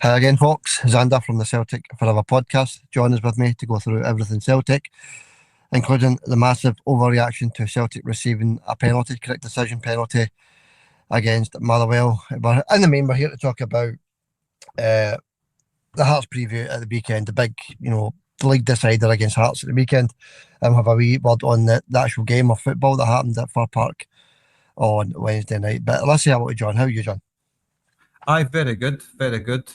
Hi again, folks. Xander from the Celtic Forever podcast. John is with me to go through everything Celtic, including the massive overreaction to Celtic receiving a penalty, correct decision penalty against Motherwell. But in the main, we're here to talk about the Hearts preview at the weekend, the big, the league decider against Hearts at the weekend, and have a wee word on the actual game of football that happened at Fir Park on Wednesday night. But let's see how it John. How are you, John? Aye, very good, very good.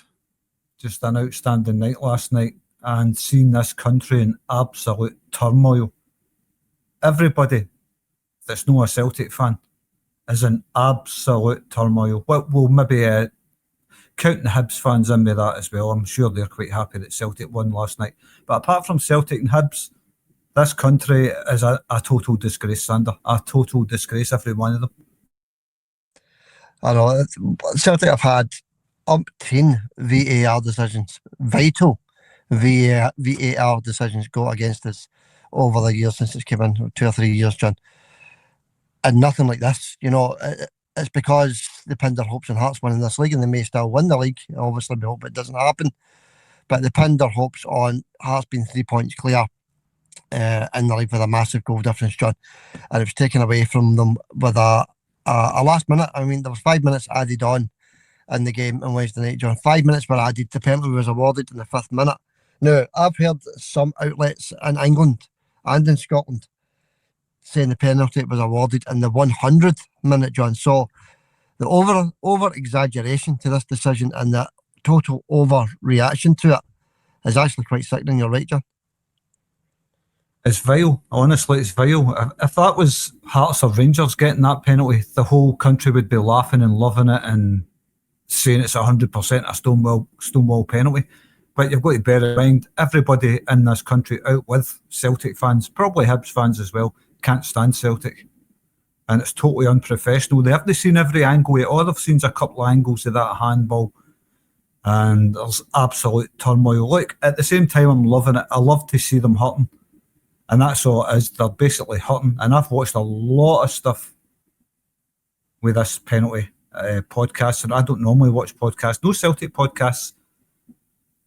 Just an outstanding night last night, and seeing this country in absolute turmoil. Everybody that's not a Celtic fan is in absolute turmoil. We'll maybe count the Hibs fans in with that as well. I'm sure they're quite happy that Celtic won last night. But apart from Celtic and Hibs, this country is a total disgrace, Sander. A total disgrace, every one of them. I know. Celtic have had umpteen VAR decisions, vital VAR decisions go against us over the years since it's came in, 2 or 3 years, John. And nothing like this, it's because they pinned their hopes on Hearts winning this league, and they may still win the league. Obviously, we hope it doesn't happen. But they pinned their hopes on Hearts being 3 points clear in the league with a massive goal difference, John. And it was taken away from them with a last minute. I mean, there was 5 minutes added on in the game on Wednesday night, John. 5 minutes were added. The penalty was awarded in the 5th minute. Now, I've heard some outlets in England and in Scotland saying the penalty was awarded in the 100th minute, John. So the over exaggeration to this decision and the total overreaction to it is actually quite sickening. You're right, John. It's vile. Honestly, it's vile. If that was Hearts or Rangers getting that penalty, the whole country would be laughing and loving it and saying it's 100% a Stonewall penalty. But you've got to bear in mind, everybody in this country, out with Celtic fans, probably Hibs fans as well, can't stand Celtic. And it's totally unprofessional. They haven't seen every angle. All they've seen is a couple of angles of that handball. And there's absolute turmoil. Look, at the same time, I'm loving it. I love to see them hurting. And that's all it is. They're basically hurting. And I've watched a lot of stuff with this penalty podcast, and I don't normally watch podcasts. No Celtic podcasts.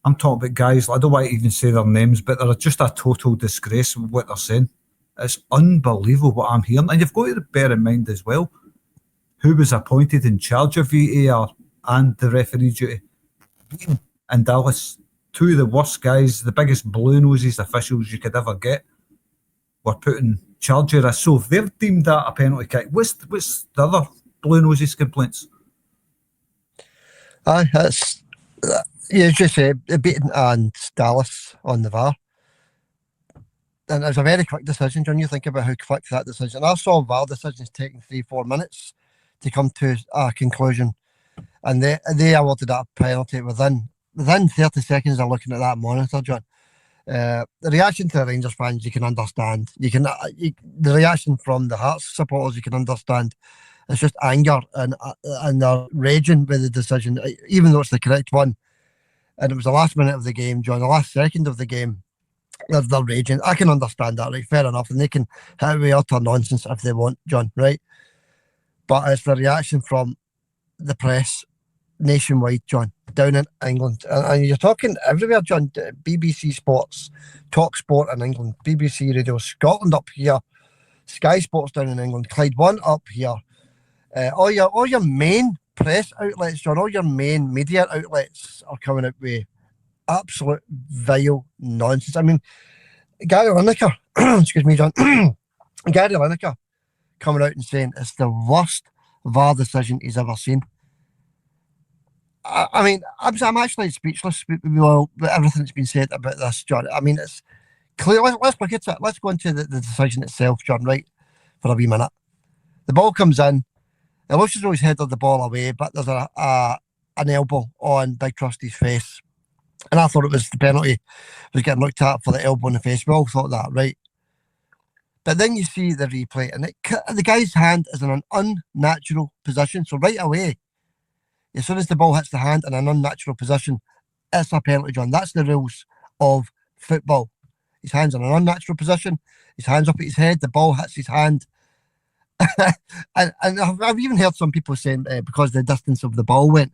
I'm talking about guys, I don't want to even say their names, but they're just a total disgrace with what they're saying. It's unbelievable what I'm hearing. And you've got to bear in mind as well who was appointed in charge of VAR and the referee duty. In Dallas, two of the worst guys, the biggest blue noses officials you could ever get, were put in charge of this. So if they've deemed that a penalty kick, what's the other blue noses complaints? Aye, that's just beating and Dallas on the VAR. And it was a very quick decision, John. You think about how quick that decision. I saw VAR decisions taking 3-4 minutes to come to a conclusion, and they awarded that penalty within 30 seconds of looking at that monitor, John. The reaction to the Rangers fans you can understand. The reaction from the Hearts supporters you can understand. It's just anger and they're raging with the decision, even though it's the correct one. And it was the last minute of the game, John, the last second of the game. They're raging. I can understand that, right? Fair enough. And they can hit away utter nonsense if they want, John, right? But it's the reaction from the press nationwide, John, down in England. And you're talking everywhere, John. BBC Sports, Talk Sport in England, BBC Radio Scotland up here, Sky Sports down in England, Clyde One up here. All your main press outlets, John, all your main media outlets are coming out with absolute vile nonsense. I mean, Gary Lineker, excuse me, John, Gary Lineker coming out and saying it's the worst VAR decision he's ever seen. I mean, I'm actually speechless with everything that's been said about this, John. I mean, it's clear. Let's look at it. Let's go into the decision itself, John, right, for a wee minute. The ball comes in. It looks as though he's headed the ball away, but there's an elbow on Big Trusty's face. And I thought it was the penalty was getting looked at for the elbow in the face. We all thought that, right? But then you see the replay, and the guy's hand is in an unnatural position. So right away, as soon as the ball hits the hand in an unnatural position, it's a penalty, John. That's the rules of football. His hand's in an unnatural position. His hand's up at his head. The ball hits his hand. and I've even heard some people saying because the distance of the ball went.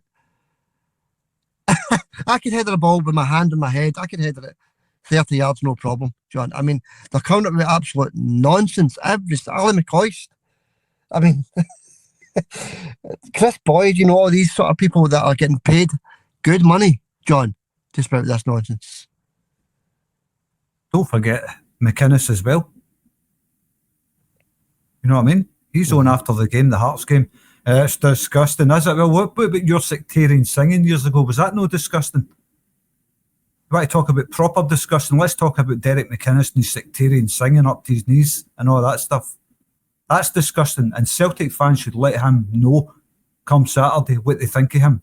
I could header the ball with my hand on my head. I could header it 30 yards, no problem, John. I mean, they're coming up with absolute nonsense. Ali McCoist. I mean, Chris Boyd, you know, all these sort of people that are getting paid good money, John, to spout this nonsense. Don't forget McInnes as well. You know what I mean? He's on after the game, the Hearts game. It's disgusting, is it? Well, what about your sectarian singing years ago? Was that no disgusting? You want to talk about proper disgusting? Let's talk about Derek McInnes and his sectarian singing up to his knees and all that stuff. That's disgusting, and Celtic fans should let him know come Saturday what they think of him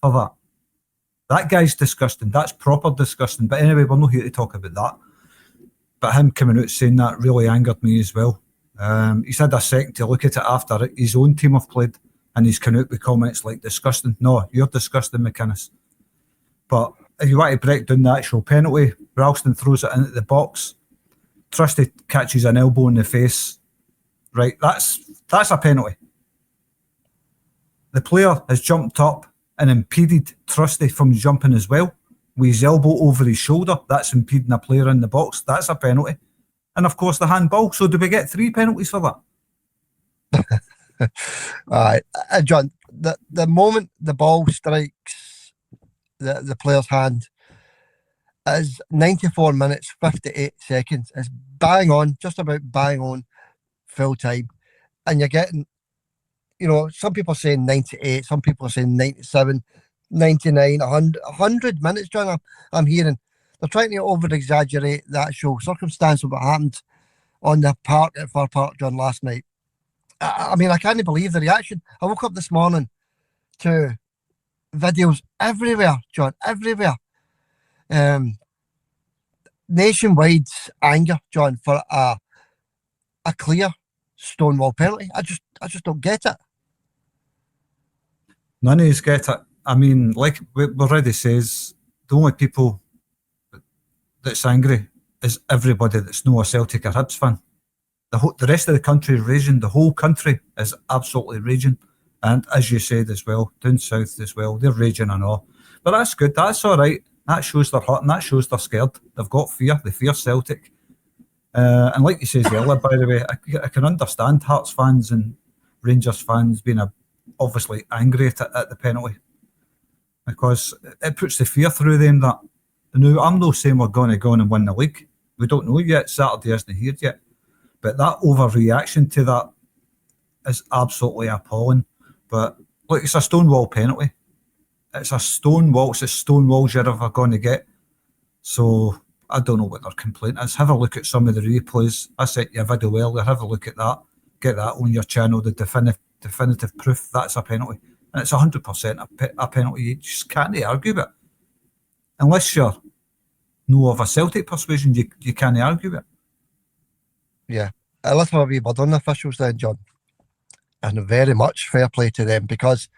for that. That guy's disgusting. That's proper disgusting. But anyway, we're not here to talk about that. But him coming out saying that really angered me as well. He's had a second to look at it after his own team have played, and he's come out with comments like disgusting. No, you're disgusting, McInnes. But if you want to break down the actual penalty, Ralston throws it into the box. Trusty catches an elbow in the face. Right, that's a penalty. The player has jumped up and impeded Trusty from jumping as well, with his elbow over his shoulder. That's impeding a player in the box. That's a penalty. And of course the handball. So do we get 3 penalties for that? John, the moment the ball strikes the player's hand is 94 minutes 58 seconds. It's bang on, just about bang on, full time. And you're getting, you know, some people are saying 98, some people are saying 97, 99, 100 minutes, John. I'm hearing they're trying to over-exaggerate the actual circumstance of what happened on the park at Fir Park, John, last night. I mean, I can't believe the reaction. I woke up this morning to videos everywhere, John, everywhere. Nationwide anger, John, for a clear Stonewall penalty. I just don't get it. None of us get it. I mean, like we already says, the only people that's angry is everybody that's no a Celtic or Hibs fan. The rest of the country is raging. The whole country is absolutely raging. And as you said as well, down south as well, they're raging and all. But that's good. That's all right. That shows they're hurt and that shows they're scared. They've got fear. They fear Celtic. And like you says earlier, by the way, I can understand Hearts fans and Rangers fans being obviously angry at the penalty, because it puts the fear through them that, now, I'm not saying we're going to go on and win the league. We don't know yet. Saturday isn't here yet. But that overreaction to that is absolutely appalling. But look, it's a Stonewall penalty. It's a Stonewall. It's as Stonewalls you're ever going to get. So I don't know what their complaint is. Have a look at some of the replays. I sent you a video earlier. Have a look at that. Get that on your channel. The definitive proof that's a penalty. And it's 100% a penalty. You just can't argue with it. Unless you're no of a Celtic persuasion, you can't argue with it. Yeah. Let's have a wee word on the officials then, John. And very much fair play to them, because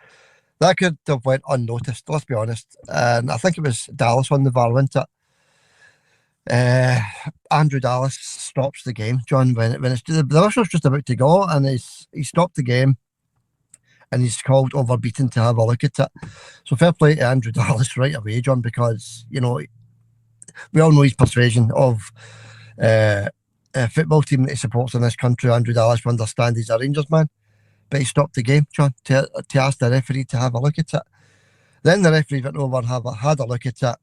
that could have went unnoticed, let's be honest. And I think it was Dallas on the VAR, wasn't it? Andrew Dallas stops the game, John, when it's the whistle's just about to go, and he stopped the game, and he's called overbeaten to have a look at it. So fair play to Andrew Dallas right away, John, because, you know, we all know his persuasion of a football team that he supports in this country. Andrew Dallas, we understand he's a Rangers man, but he stopped the game, John, to ask the referee to have a look at it. Then the referee went over and had a look at it,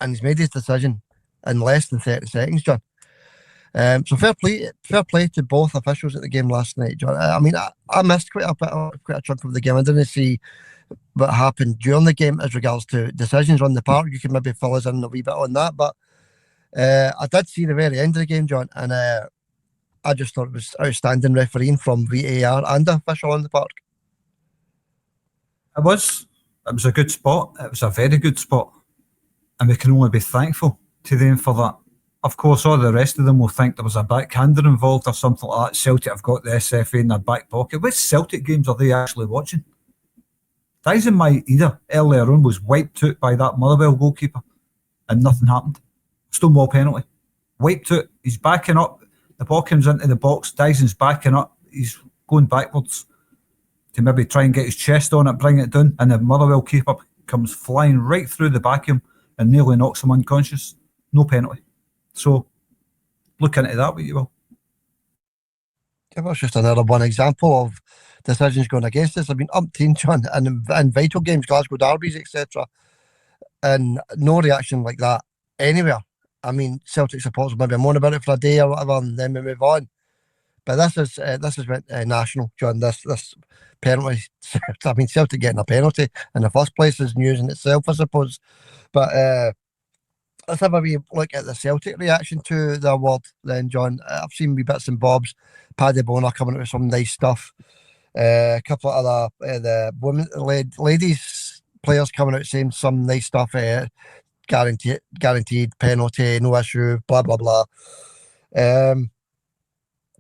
and he's made his decision in less than 30 seconds, John. So fair play to both officials at the game last night, John. I mean, I missed quite a chunk of the game. I didn't see what happened during the game as regards to decisions on the park. You can maybe fill us in a wee bit on that, but I did see the very end of the game, John, and I just thought it was outstanding refereeing from VAR and the official on the park. It was a good spot. It was a very good spot, and we can only be thankful to them for that. Of course, all the rest of them will think there was a backhander involved or something like that. Celtic have got the SFA in their back pocket. Which Celtic games are they actually watching? Dyson Maeda earlier on was wiped out by that Motherwell goalkeeper, and nothing happened. Stonewall penalty. Wiped out. He's backing up. The ball comes into the box. Dyson's backing up. He's going backwards to maybe try and get his chest on it, bring it down, and the Motherwell keeper comes flying right through the back of him and nearly knocks him unconscious. No penalty. So look into that what you will. Yeah, well, it's just another one example of decisions going against us. I mean, umpteen, John, and in vital games, Glasgow derbies, etc., and no reaction like that anywhere. I mean, Celtic supporters maybe moan about it for a day or whatever, and then we move on. But this is national, John. This penalty. I mean, Celtic getting a penalty in the first place is news in itself, I suppose. But let's have a wee look at the Celtic reaction to the award then, John. I've seen wee bits and bobs. Paddy Bonar coming out with some nice stuff. A couple of other the ladies players coming out saying some nice stuff. Guaranteed penalty, no issue, blah blah blah.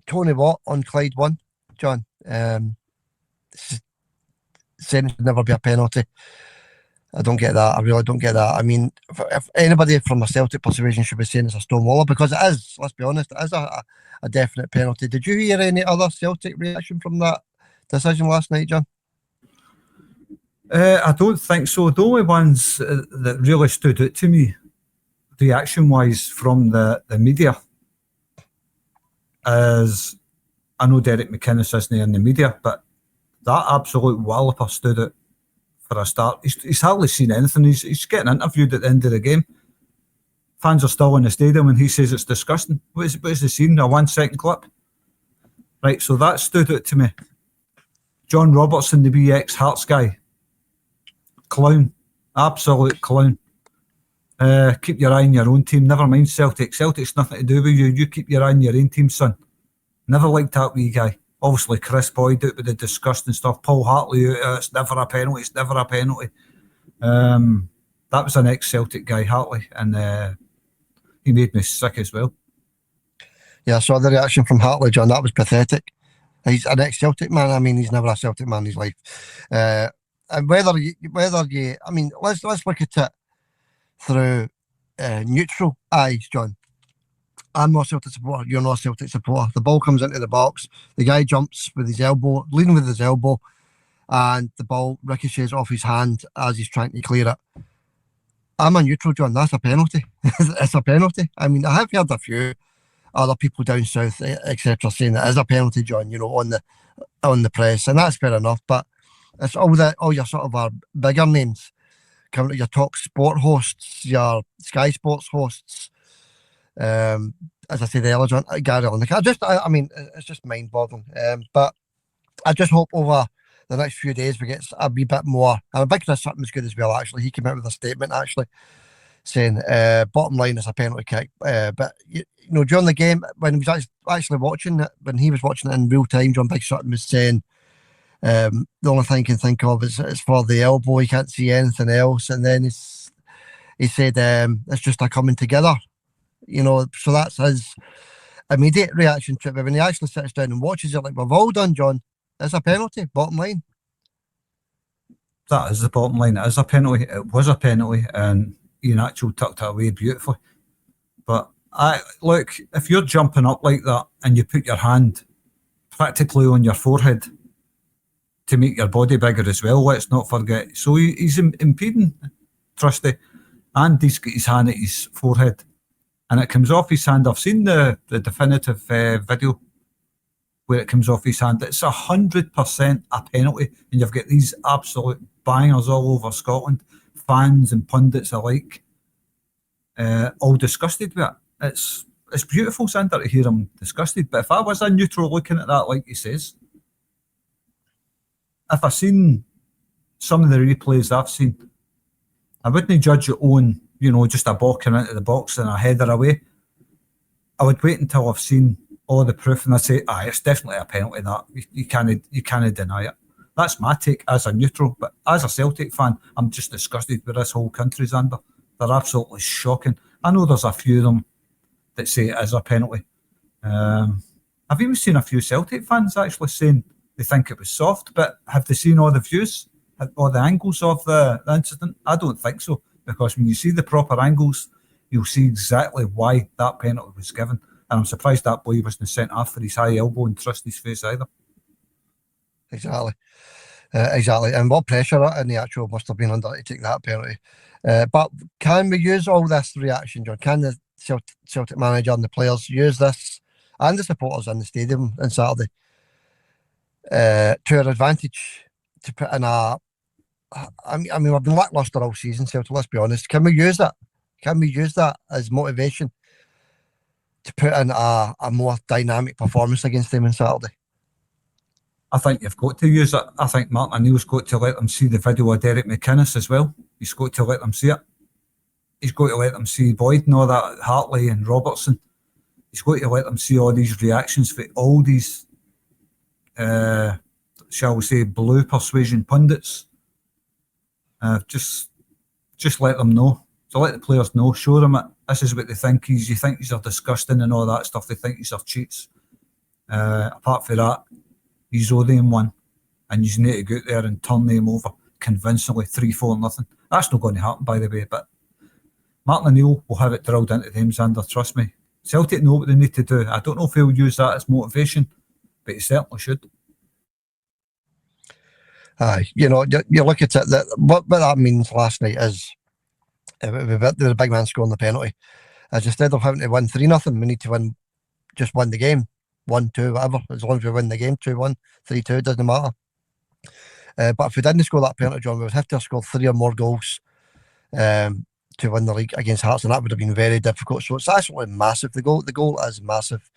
Tony Watt on Clyde 1, John. Saying it should never be a penalty. I don't get that. I really don't get that. I mean, if anybody from a Celtic persuasion should be saying it's a stonewaller, because it is, let's be honest, it is a definite penalty. Did you hear any other Celtic reaction from that decision last night, John? I don't think so. The only ones that really stood out to me, reaction-wise, from the media, is, I know Derek McInnes isn't in the media, but that absolute walloper stood out for a start. He's hardly seen anything. He's getting interviewed at the end of the game. Fans are still in the stadium and he says it's disgusting. What is the scene? A 1 second clip? Right, so that stood out to me. John Robertson, the BX Hearts guy. Clown. Absolute clown. Keep your eye on your own team. Never mind Celtic. Celtic's nothing to do with you. You keep your eye on your own team, son. Never liked that wee guy. Obviously, Chris Boyd out with the disgusting stuff. Paul Hartley out, it's never a penalty. It's never a penalty. That was an ex-Celtic guy, Hartley, and he made me sick as well. Yeah, I saw the reaction from Hartley, John. That was pathetic. He's an ex-Celtic man. I mean, he's never a Celtic man in his life. And whether you, I mean, let's look at it through neutral eyes, John. I'm not a Celtic supporter, you're not a Celtic supporter. The ball comes into the box, the guy jumps with his elbow, leading with his elbow, and the ball ricochets off his hand as he's trying to clear it. I'm a neutral, John. That's a penalty. It's a penalty. I mean, I have heard a few other people down south, etc., saying it is a penalty, John, you know, on the press, and that's fair enough. But it's all your sort of our bigger names coming to your talk sport hosts, your Sky Sports hosts. As I said earlier, John, Gary Lineker. I mean, it's just mind-boggling. But I just hope over the next few days we get a wee bit more. And I think Chris Sutton was good as well, actually. He came out with a statement, actually, saying, bottom line is a penalty kick. But, you know, during the game, when he was actually watching it, when he was watching it in real time, John Big Sutton was saying, the only thing he can think of is for the elbow. He can't see anything else. And then he said, it's just a coming together. You know, so that's his immediate reaction to it. But when he actually sits down and watches it, like we've all done, John, it's a penalty, bottom line. That is the bottom line. It is a penalty. It was a penalty, and Ian Atchell tucked it away beautifully. But look, if you're jumping up like that and you put your hand practically on your forehead to make your body bigger as well, let's not forget. So he's impeding Trusty, and he's got his hand at his forehead. And it comes off his hand. I've seen the definitive video where it comes off his hand. It's 100% a penalty, and you've got these absolute bangers all over Scotland, fans and pundits alike, all disgusted with it. It's beautiful, Sander, to hear him disgusted. But if I was a neutral looking at that, like he says, if I seen some of the replays I've seen, I wouldn't judge it on, you know, just a ball coming into the box and a header away. I would wait until I've seen all the proof and I'd say, it's definitely a penalty. That you can't deny it. That's my take as a neutral. But as a Celtic fan, I'm just disgusted with this whole country, Xander. They're absolutely shocking. I know there's a few of them that say it is a penalty. I've even seen a few Celtic fans actually saying they think it was soft, but have they seen all the views, all the angles of the incident? I don't think so. Because when you see the proper angles, you'll see exactly why that penalty was given. And I'm surprised that boy wasn't sent off for his high elbow and Trusty's face either. Exactly. Exactly, and what pressure in the actual must have been under to take that penalty. But can we use all this reaction, John? Can the Celtic manager and the players use this, and the supporters in the stadium on Saturday, to our advantage, to put in a... I mean, we've been lacklustre all season, Celtic, let's be honest. Can we use that? Can we use that as motivation to put in a more dynamic performance against them on Saturday? I think you've got to use it. I think Martin O'Neill's got to let them see the video of Derek McInnes as well. He's got to let them see it. He's got to let them see Boyd and all that, Hartley and Robertson. He's got to let them see all these reactions for all these, shall we say, blue persuasion pundits. Just let them know. So let the players know. Show them it. This is what they think. You think these are disgusting and all that stuff. They think these are cheats. Apart from that, he's owe them one, and you need to go out there and turn them over convincingly, 3-4-0. That's not going to happen, by the way. But Martin O'Neill will have it drilled into them, Xander. Trust me. Celtic know what they need to do. I don't know if he'll use that as motivation, but he certainly should. Aye, you look at it. What that means last night is, the big man scoring the penalty, as instead of having to win 3-0, we need to just win the game, 1-2, whatever. As long as we win the game, 2-1, 3-2, doesn't matter. But if we didn't score that penalty, John, we would have to have scored 3 or more goals to win the league against Hearts, and that would have been very difficult. So it's actually massive. The goal is massive.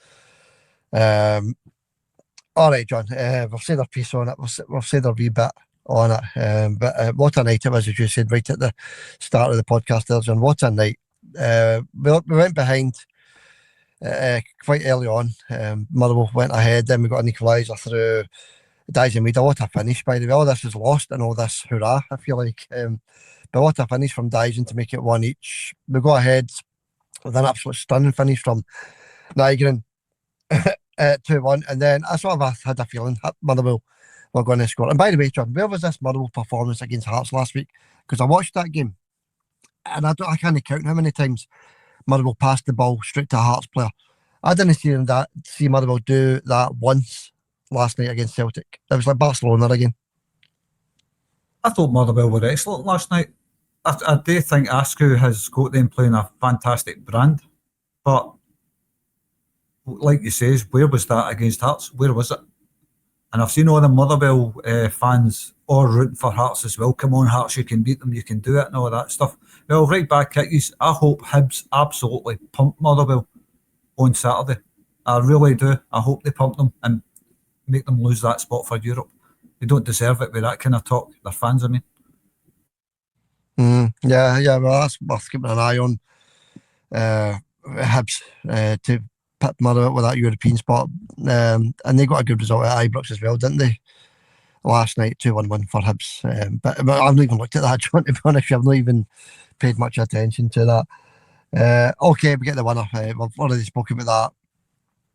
All right, John. We've said our piece on it. We've said our wee bit on it. But what a night it was, as you said right at the start of the podcast there, John. What a night. We went behind quite early on. Motherwell went ahead. Then we got an equaliser through Dyson-Mead. What a finish, by the way. All this is lost and all this hurrah, I feel like. But what a finish from Dyson to make it 1 each. We go ahead with an absolute stunning finish from Nygren. 2-1, and then I sort of had a feeling Motherwell were going to score. And by the way, John, where was this Motherwell performance against Hearts last week? Because I watched that game, and I can't count how many times Motherwell passed the ball straight to a Hearts player. I didn't see Motherwell do that once last night against Celtic. It was like Barcelona again. I thought Motherwell were excellent last night. I do think Askew has got them playing a fantastic brand, but like you say, where was that against Hearts? Where was it? And I've seen all the Motherwell fans all rooting for Hearts as well. Come on, Hearts, you can beat them, you can do it, and all that stuff. Well, right back at you. I hope Hibs absolutely pump Motherwell on Saturday. I really do. I hope they pump them and make them lose that spot for Europe. They don't deserve it with that kind of talk. Their fans, I mean. Yeah. Well, that's worth keeping an eye on. Hibs to pit Motherwell with that European spot, and they got a good result at Ibrox as well, didn't they? Last night, 2-1 win for Hibs. But I've not even looked at that, John, to be honest. I've not even paid much attention to that. Okay, we get the winner. We've already spoken about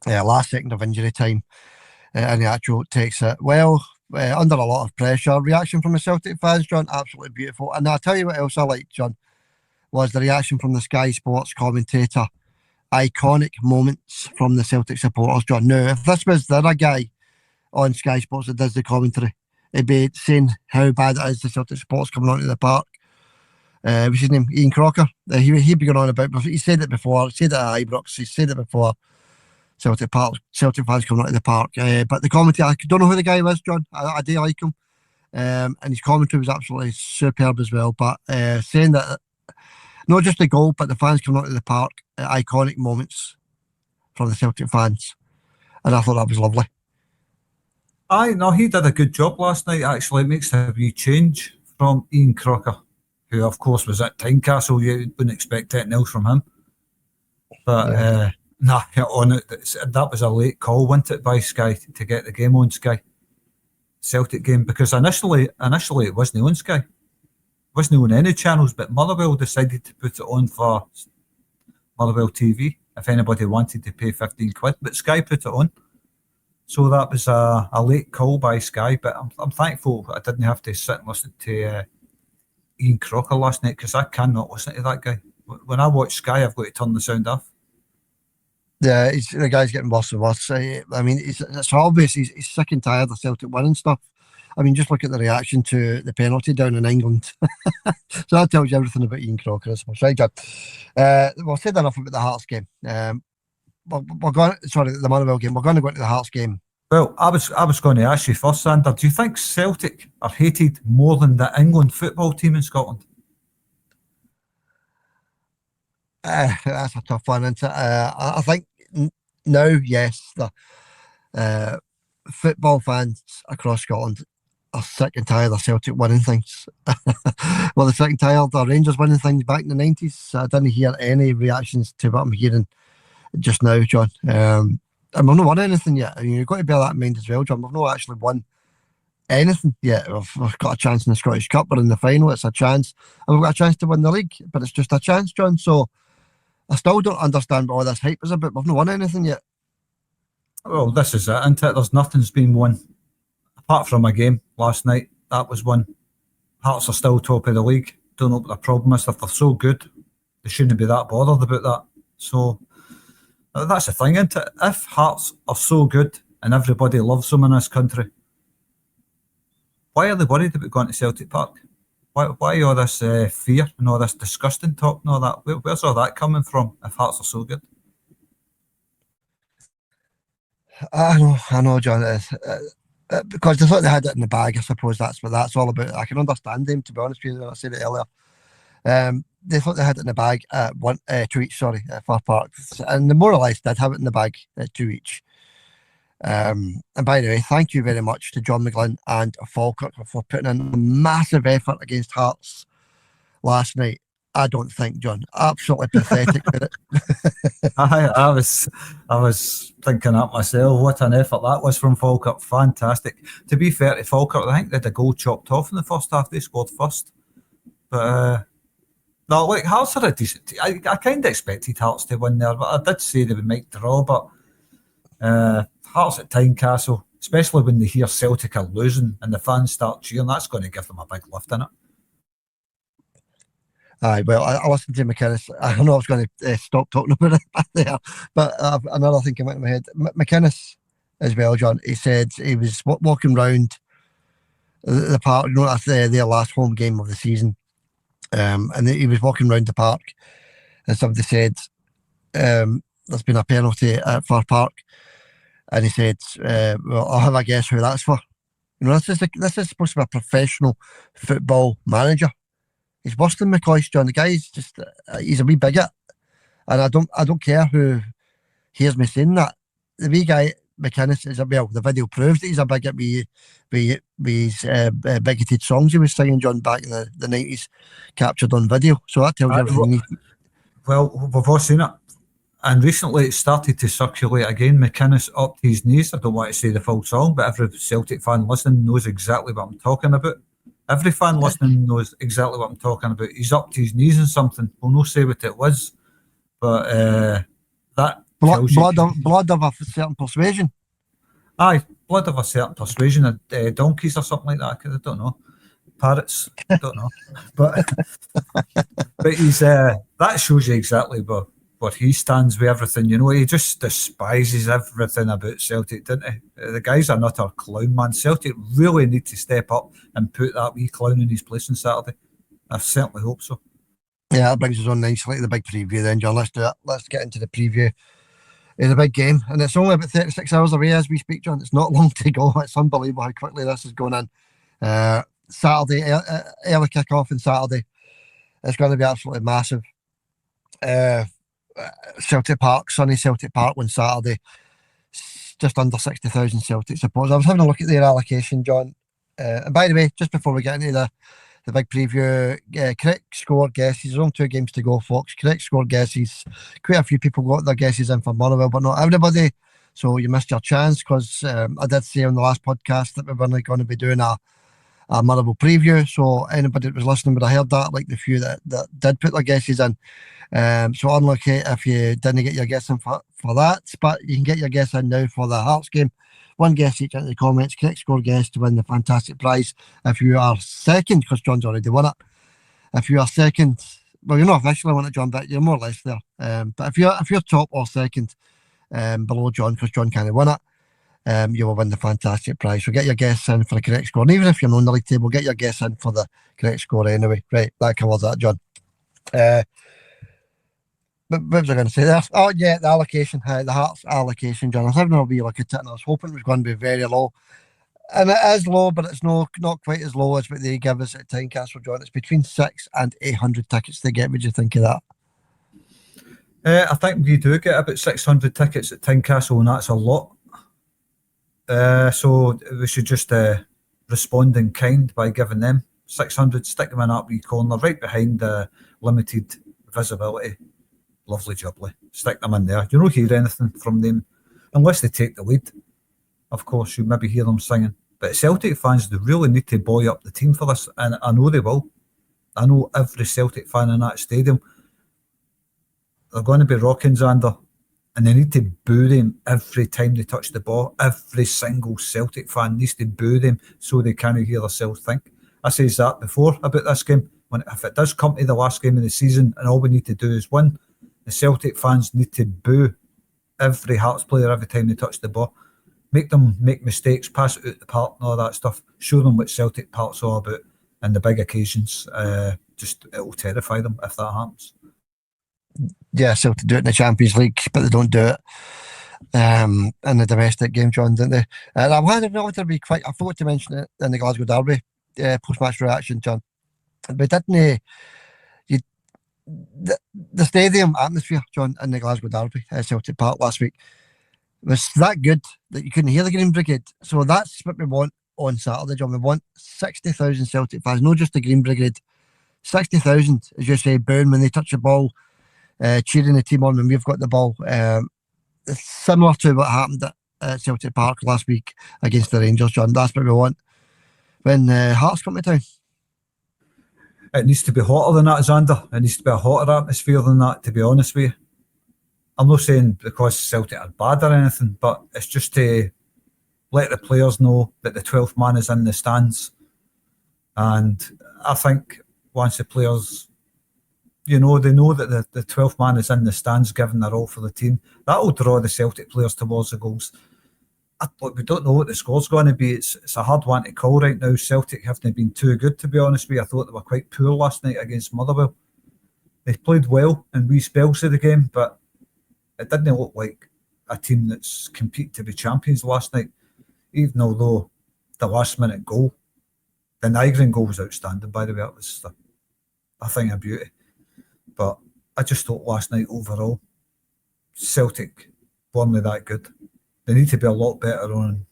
that. Last second of injury time, and the actual takes it well, under a lot of pressure. Reaction from the Celtic fans, John, absolutely beautiful. And I'll tell you what else I liked, John, was the reaction from the Sky Sports commentator. Iconic moments from the Celtic supporters, John. Now, if this was the other guy on Sky Sports that does the commentary, he'd be saying how bad it is the Celtic supporters coming onto the park. What's his name? Ian Crocker. He'd be going on about, he said it before, he said it at Ibrox, he said it before, Celtic fans coming onto the park. But the commentary, I don't know who the guy was, John. I do like him. And his commentary was absolutely superb as well. But saying that not just the goal, but the fans coming onto the park, iconic moments from the Celtic fans. And I thought that was lovely. No, he did a good job last night, actually. It makes a wee change from Ian Crocker, who, of course, was at Tynecastle. You wouldn't expect anything else from him. But, that was a late call, wasn't it, by Sky to get the game on Sky? Celtic game, because initially it wasn't on Sky. Wasn't on any channels, but Motherwell decided to put it on for Motherwell TV if anybody wanted to pay 15 quid, but Sky put it on. So that was a late call by Sky, but I'm thankful I didn't have to sit and listen to Ian Crocker last night, because I cannot listen to that guy. When I watch Sky, I've got to turn the sound off. Yeah, the guy's getting worse and worse. I mean, it's obvious he's sick and tired of Celtic winning stuff. I mean, just look at the reaction to the penalty down in England. So that tells you everything about Ian Crocker, I suppose. Right, John. We've said enough about the Hearts game. We're going. Sorry, the Motherwell game. We're going to go into the Hearts game. Well, I was going to ask you first, Sander. Do you think Celtic are hated more than the England football team in Scotland? That's a tough one, isn't it? I think now, yes, the football fans across Scotland are sick and tired of Celtic winning things. Well, they're sick and tired of Rangers winning things back in the 90s. I didn't hear any reactions to what I'm hearing just now, John. And we've not won anything yet. I mean, you've got to bear that in mind as well, John. We've not actually won anything yet. We've got a chance in the Scottish Cup. We're in the final. It's a chance. And we've got a chance to win the league, but it's just a chance, John. So I still don't understand what all this hype is about. We've not won anything yet. Well, this is it, isn't it? There's nothing's been won. Apart from a game last night, that was won. Hearts are still top of the league. Don't know what the problem is. If they're so good, they shouldn't be that bothered about that. So that's the thing, isn't it? If Hearts are so good and everybody loves them in this country, why are they worried about going to Celtic Park? Why all this fear and all this disgusting talk and all that? Where's all that coming from if Hearts are so good? I know, John. Because they thought they had it in the bag. I suppose that's what that's all about. I can understand them, to be honest with you. I said it earlier. They thought they had it in the bag at 2 each. Sorry, at Far Park, and they more or less did have it in the bag at 2 each. And by the way, thank you very much to John McGlynn and Falkirk for putting in a massive effort against Hearts last night. I don't think, John, absolutely pathetic with it. I was thinking that myself. What an effort that was from Falkirk. Fantastic. To be fair to Falkirk, I think they had a goal chopped off in the first half. They scored first. But no, look, Hearts are a decent team. I kind of expected Hearts to win there, but I did say they might draw. But Hearts at Tynecastle, especially when they hear Celtic are losing and the fans start cheering, that's going to give them a big lift in it. Aye, well, I listened to McInnes. I know I was going to stop talking about it there, but another thing came out in my head. McInnes as well, John. He said he was walking round the park. You know, that's their last home game of the season, and he was walking round the park, and somebody said, "There's been a penalty at Far Park," and he said, "Well, I'll have a guess who that's for." You know, this is supposed to be a professional football manager. He's worse than McCoy, John. The guy's just, he's a wee bigot. And I don't care who hears me saying that. The wee guy, McInnes, the video proves that he's a bigot with his bigoted songs he was singing, John, back in the 90s, captured on video. So that tells you everything. Well, we've all seen it. And recently it started to circulate again. McInnes up to his knees. I don't want to say the full song, but every Celtic fan listening knows exactly what I'm talking about. Every fan listening knows exactly what I'm talking about. He's up to his knees in something. We'll not say what it was, but that blood of a certain persuasion. Aye, blood of a certain persuasion. Donkeys or something like that. I don't know. Parrots. I don't know. But he's that shows you exactly where he stands with everything. You know, he just despises everything about Celtic, didn't he? The guy's an utter clown, man. Celtic really need to step up and put that wee clown in his place on Saturday. I certainly hope so. Yeah, that brings us on nicely to the big preview then, John. Let's do it. Let's get into the preview of the big game. And it's only about 36 hours away as we speak, John. It's not long to go. It's unbelievable how quickly this is going in. Saturday, early kick-off on Saturday. It's going to be absolutely massive. Celtic Park, sunny Celtic Park on Saturday. Just under 60,000 Celtic supporters. I was having a look at their allocation, John. And by the way, just before we get into the big preview, correct score guesses. There's only 2 games to go, folks. Correct score guesses. Quite a few people got their guesses in for Motherwell, but not everybody. So you missed your chance because I did say on the last podcast that we were only going to be doing a Motherwell preview. So anybody that was listening would have heard that, like the few that did put their guesses in. So unlucky if you didn't get your guess in for that, but you can get your guess in now for the Hearts game. 1 guess each into the comments, correct score guess to win the fantastic prize. If you are second, because John's already won it. If you are second, well, you're not officially won it, John, but you're more or less there. But if you're top or second below John, because John kind of won it, you will win the fantastic prize. So get your guests in for the correct score. And even if you're not on the league table, get your guests in for the correct score anyway. Right, that covers that, John. But what was I going to say there? Oh, yeah, the allocation, the Hearts allocation, John. I was having a wee look at it and I was hoping it was going to be very low. And it is low, but it's not quite as low as what they give us at Tynecastle, John. It's between 600 and 800 tickets to get. What do you think of that? I think we do get about 600 tickets at Tynecastle, and that's a lot. So we should just respond in kind by giving them 600, stick them in that wee corner right behind the limited visibility. Lovely jubbly. Stick them in there. You don't hear anything from them unless they take the lead. Of course, you maybe hear them singing. But Celtic fans, they really need to buoy up the team for this, and I know they will. I know every Celtic fan in that stadium, they're going to be rocking Xander, and they need to boo them every time they touch the ball. Every single Celtic fan needs to boo them so they can't hear themselves think. I said that before about this game. If it does come to the last game of the season and all we need to do is win, the Celtic fans need to boo every Hearts player every time they touch the ball. Make them make mistakes, pass it out the park and all that stuff. Show them what Celtic Park's all about and the big occasions. It'll terrify them if that happens. Yeah, Celtic do it in the Champions League, but they don't do it in the domestic game, John, don't they? And I wanted to be quick. I forgot to mention it in the Glasgow Derby post-match reaction, John. But didn't the stadium atmosphere, John, in the Glasgow Derby at Celtic Park last week was that good that you couldn't hear the Green Brigade. So that's what we want on Saturday, John. We want 60,000 Celtic fans, not just the Green Brigade. 60,000, as you say, booing when they touch the ball, cheering the team on when we've got the ball. Similar to what happened at Celtic Park last week against the Rangers, John. That's what we want when Hearts come to town. It needs to be hotter than that, Xander. It needs to be a hotter atmosphere than that, to be honest with you. I'm not saying because Celtic are bad or anything, but it's just to let the players know that the 12th man is in the stands. And I think once the players, they know that the 12th man is in the stands giving their all for the team, that will draw the Celtic players towards the goals. We don't know what the score's going to be. It's a hard one to call right now. Celtic haven't been too good, to be honest with you. I thought they were quite poor last night against Motherwell. They played well in wee spells of the game, but it didn't look like a team that's competed to be champions last night, even although the last minute goal, the Nygren goal was outstanding, by the way. It was a thing of beauty. But I just thought last night overall, Celtic weren't that good. They need to be a lot better on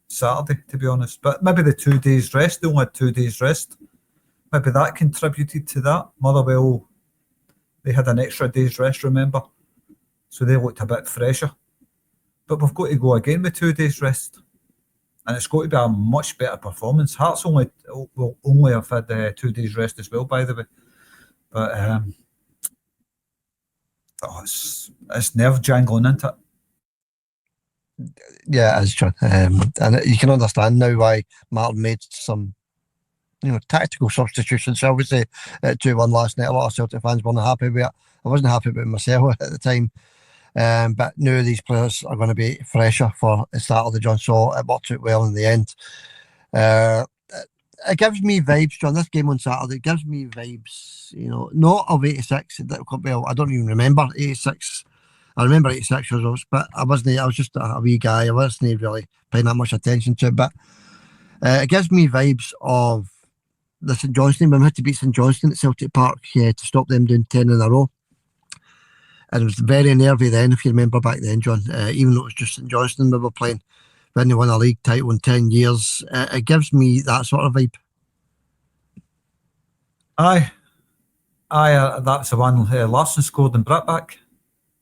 Saturday, to be honest. But maybe the 2 days rest, they only had 2 days rest. Maybe that contributed to that. Motherwell, they had an extra day's rest, remember? So they looked a bit fresher. But we've got to go again with 2 days rest. And it's got to be a much better performance. Hearts will only have had 2 days rest as well, by the way. But it's nerve jangling, isn't it? Yeah, it is, John. And you can understand now why Martin made some tactical substitutions, shall we say, at 2-1 last night. A lot of Celtic fans weren't happy with it. I wasn't happy with myself at the time. But now these players are going to be fresher for Saturday, John. So it worked out well in the end. It gives me vibes, John. This game on Saturday gives me vibes, not of 86. Well, I don't even remember 86. I remember 86 results, but I was just a wee guy. I wasn't really paying that much attention to it. But it gives me vibes of the St Johnstone when we had to beat St Johnstone at Celtic Park to stop them doing 10 in a row. And it was very nervy then, if you remember back then, John. Even though it was just St Johnstone we were playing, when they won a league title in 10 years, it gives me that sort of vibe. Aye, that's the one Larson scored in Bratback.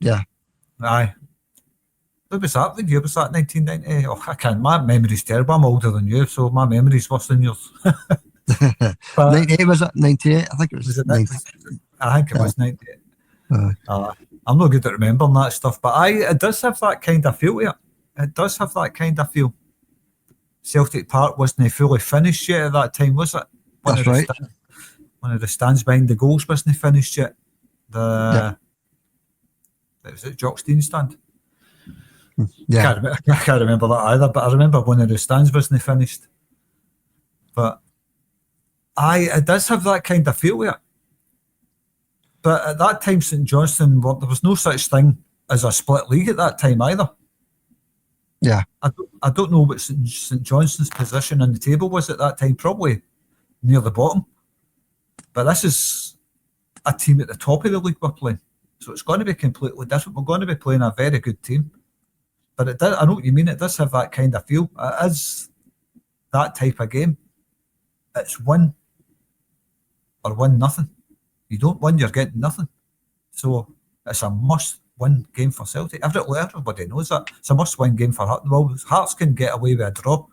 Yeah. Aye. What was that? What year was that? 1990? Oh, I can't. My memory's terrible. I'm older than you, so my memory's worse than yours. 98 was it? 98? I think it was 90. I think it was 98. I'm not good at remembering that stuff, but it does have that kind of feel to it. It does have that kind of feel. Celtic Park wasn't fully finished yet at that time, was it? That's right. One of the stands behind the goals wasn't finished yet. It was at Jock Stein stand. Yeah, I can't remember that either, but I remember one of the stands wasn't finished. But it does have that kind of feel with it. But at that time, St Johnstone, well, there was no such thing as a split league at that time either. yeah. I don't know what St Johnstone's position on the table was at that time, probably near the bottom. But this is a team at the top of the league we're playing. So it's going to be completely different. We're going to be playing a very good team. But it does, I know what you mean, it does have that kind of feel. It is that type of game. It's win or win nothing. You don't win, you're getting nothing. So it's a must-win game for Celtic. Everybody knows that. It's a must-win game for Hearts. Well, Hearts can get away with a draw.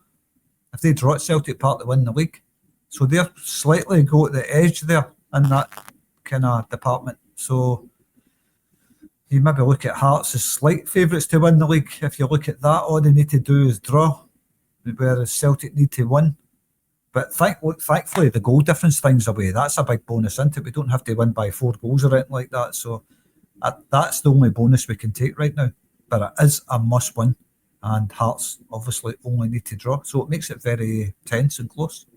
If they draw at Celtic Park, they win the league. So they're slightly go at the edge there in that kind of department. So you maybe look at Hearts as slight favourites to win the league. If you look at that, all they need to do is draw, whereas Celtic need to win. But thankfully, the goal difference things away. That's a big bonus, isn't it? We don't have to win by 4 goals or anything like that. So that's the only bonus we can take right now. But it is a must-win, and Hearts obviously only need to draw. So it makes it very tense and close.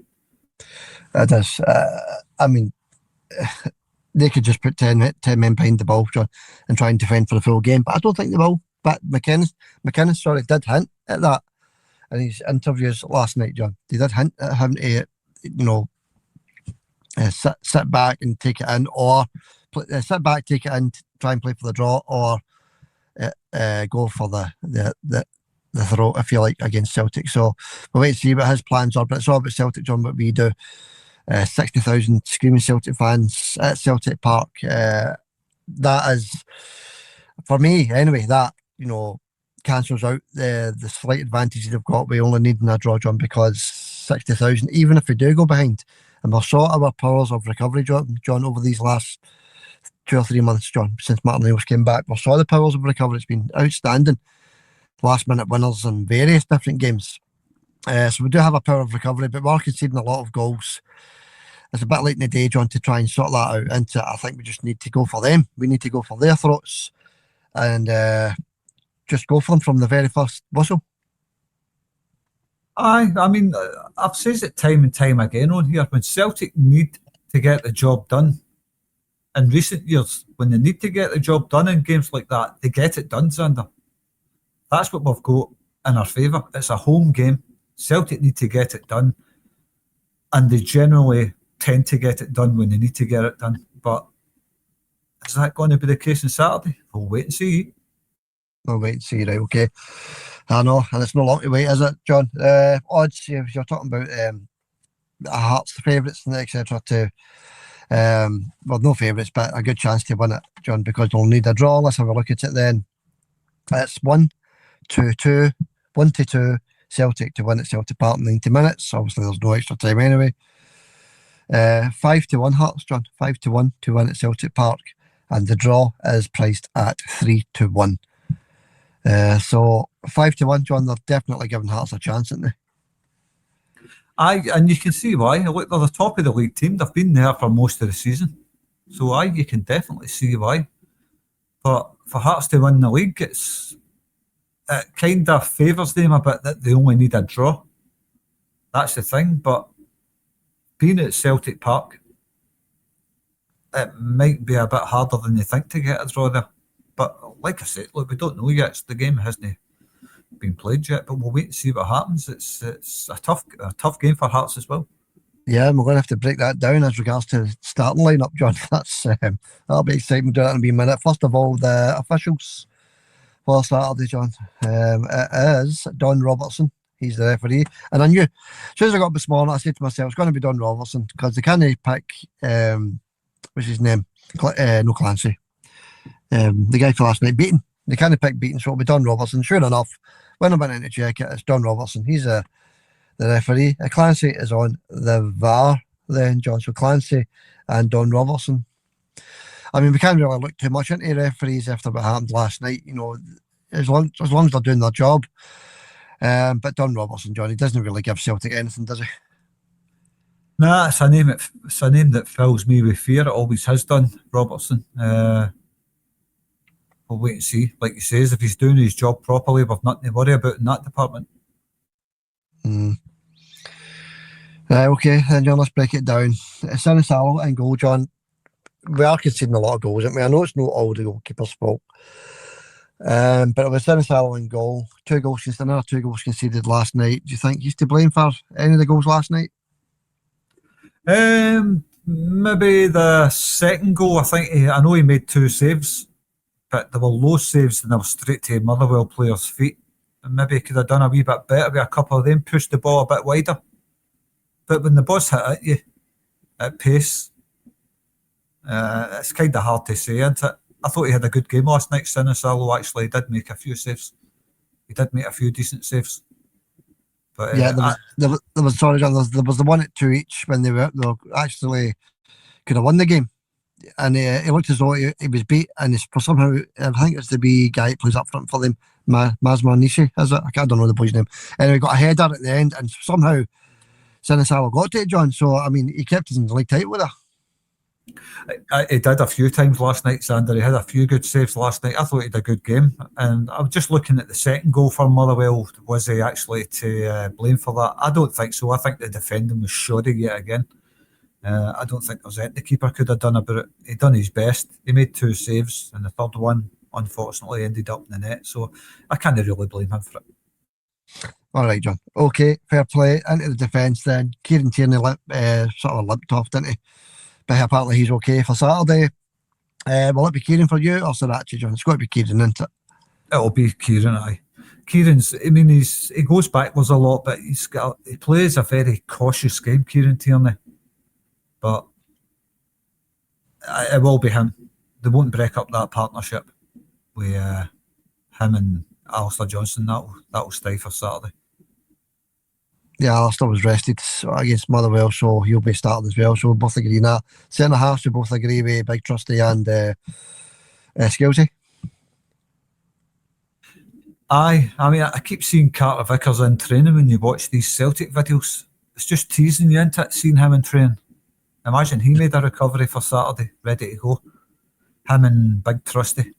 It is. I mean, they could just put 10 men behind the ball, John, and try and defend for the full game. But I don't think they will. But McInnes, did hint at that in his interviews last night, John. They did hint at him to, sit back and take it in, or sit back, take it in, try and play for the draw, or go for the throw, if you like, against Celtic. So we'll wait and see what his plans are. But it's all about Celtic, John, what we do. 60,000 screaming Celtic fans at Celtic Park. That is, for me anyway, that, cancels out the slight advantage they've got. We only needing a draw, John, because 60,000, even if we do go behind, and we saw our powers of recovery, John, over these last 2 or 3 months, John, since Martin O'Neill's came back. We saw the powers of recovery. It's been outstanding. Last minute winners in various different games. So we do have a power of recovery, but we're conceding a lot of goals. It's a bit late in the day, John, to try and sort that out. And I think we just need to go for them. We need to go for their throats and just go for them from the very first whistle. I mean, I've said it time and time again on here. When Celtic need to get the job done in recent years, when they need to get the job done in games like that, they get it done, Xander. That's what we've got in our favour. It's a home game. Celtic need to get it done, and they generally tend to get it done when they need to get it done. But is that going to be the case on Saturday? We'll wait and see. We'll wait and see, right? Okay. I know, and it's no long to wait, is it, John? Odds, if you're talking about Hearts, the favourites, and etc. to well, no favourites, but a good chance to win it, John, because they'll need a draw. Let's have a look at it then. It's 1-2, 1-2 Celtic to win at Celtic Park in 90 minutes. Obviously, there's no extra time anyway. 5-1 Hearts, John. 5-1 to win at Celtic Park, and the draw is priced at 3-1. So 5-1, John. They're definitely giving Hearts a chance, aren't they? And you can see why. Look, they're the top of the league team. They've been there for most of the season, so you can definitely see why. But for Hearts to win the league, it kind of favours them a bit that they only need a draw. That's the thing. But being at Celtic Park, it might be a bit harder than you think to get a draw there. But like I said, look, we don't know yet. The game hasn't been played yet, but we'll wait and see what happens. It's a tough game for Hearts as well. Yeah, and we're going to have to break that down as regards to the starting lineup, John. That'll be exciting. We'll do that in a wee minute. First of all, the officials for Saturday, John. It is Don Robertson. He's the referee. And I knew, as soon as I got up this morning, I said to myself, it's going to be Don Robertson, because they can't pick, what's his name? No, Clancy. The guy for last night, Beaton. They can't pick Beaton, so it'll be Don Robertson. Sure enough, when I went in to check it, it's Don Robertson. He's the referee. Clancy is on the VAR then, John. So Clancy and Don Robertson. I mean, we can't really look too much into referees after what happened last night, as long as they're doing their job. But Don Robertson, John, he doesn't really give Celtic anything, does he? Nah, it's a name that fills me with fear. It always has done, Robertson. we'll wait and see. Like he says, if he's doing his job properly, we've nothing to worry about in that department. Okay, then John, let's break it down. Sinisalo and goal, John. We are conceding a lot of goals, aren't we? I know it's not all the goalkeeper's fault. But it was Sinisalo in goal. 2 goals conceded, another 2 goals conceded last night. Do you think he's to blame for any of the goals last night? Maybe the second goal. I know he made 2 saves, but they were low saves and they were straight to Motherwell players' feet. And maybe he could have done a wee bit better with a couple of them, pushed the ball a bit wider. But when the ball's hit at you at pace, it's kind of hard to say, isn't it? I thought he had a good game last night. Sinisalo actually did make a few saves. He did make a few decent saves. But yeah, there was sorry, John. There was the one at 2 each when they were actually could have won the game, and it looked as though he was beat. And for somehow, I think it's the wee guy that plays up front for them, Masma Nishi, is it? I don't know the boy's name. Anyway, got a header at the end, and somehow Sinisalo got to it, John. So I mean, he kept his league title with her. He did a few times last night, Sander. He had a few good saves last night. I thought he had a good game. And I was just looking at the second goal for Motherwell. Was he actually to blame for that? I don't think so. I think the defending was shoddy yet again. I don't think there was anything the keeper could have done about it. He done his best. He made 2 saves, and the third one, unfortunately, ended up in the net. So I can't really blame him for it. All right, John. Okay, fair play. Into the defence then. Kieran Tierney sort of limped off, didn't he? But apparently he's okay for Saturday. Will it be Kieran for you or Sriracha, John? It's got to be Kieran, isn't it? It'll be Kieran, aye. Kieran's, I mean, he goes backwards a lot, but he plays a very cautious game, Kieran Tierney. But it will be him. They won't break up that partnership with him and Alistair Johnson. That'll stay for Saturday. Yeah, Alistair was rested against Motherwell, so he'll be starting as well. So we both agree on that. Centre halves, we both agree with Big Trusty and Skilsey. Aye, I mean, I keep seeing Carter Vickers in training when you watch these Celtic videos. It's just teasing you, isn't it, seeing him in training? Imagine he made a recovery for Saturday, ready to go. Him and Big Trusty.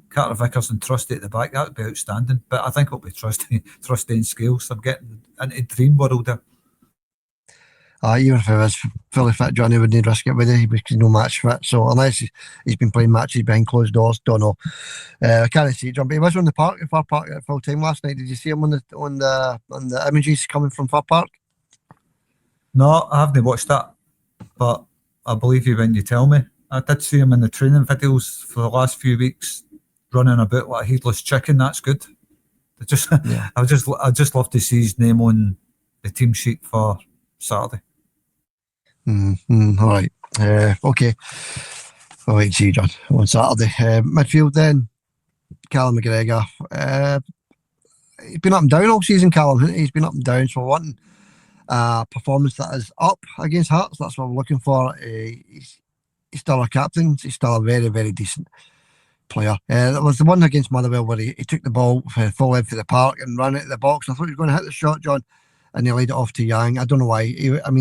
Carter Vickers and Trusty at the back, that would be outstanding. But I think it'll be Trusty and Scales. I'm getting into dream world there. Even if he was fully fit, Johnny wouldn't risk it with it. He was no match fit. So unless he's been playing matches behind closed doors, don't know. I can't see it, John. But he was on the park, Far Park at full time last night. Did you see him on the images coming from Far Park? No, I haven't watched that, but I believe you when you tell me. I did see him in the training videos for the last few weeks, running about like a headless chicken. That's good. Yeah. I just love to see his name on the team sheet for Saturday. All right. Okay. I'll wait and see, John, on Saturday. Midfield then, Callum McGregor. He's been up and down all season, Callum. He's been up and down. So wanting a performance that is up against Hearts, that's what we're looking for. He's still a captain. He's still a very, very decent player. That was the one against Motherwell where he took the ball full length of the park and ran it to the box. I thought he was going to hit the shot, John, and he laid it off to Yang. I don't know why. He must have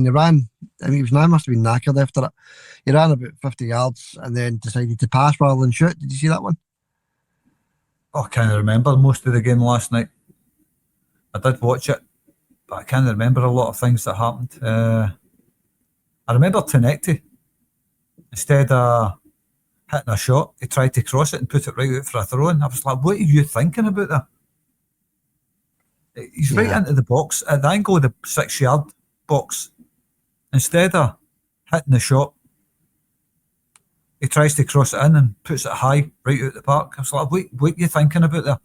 been knackered after it. He ran about 50 yards and then decided to pass rather than shoot. Did you see that one? Oh, I can't remember most of the game last night. I did watch it, but I can't remember a lot of things that happened. I remember Tenecti, instead of hitting a shot, he tried to cross it and put it right out for a throw in. I was like, what are you thinking about that? He's right into the box, at the angle of the 6-yard box. Instead of hitting the shot, he tries to cross it in and puts it high, right out the park. I was like, what are you thinking about there?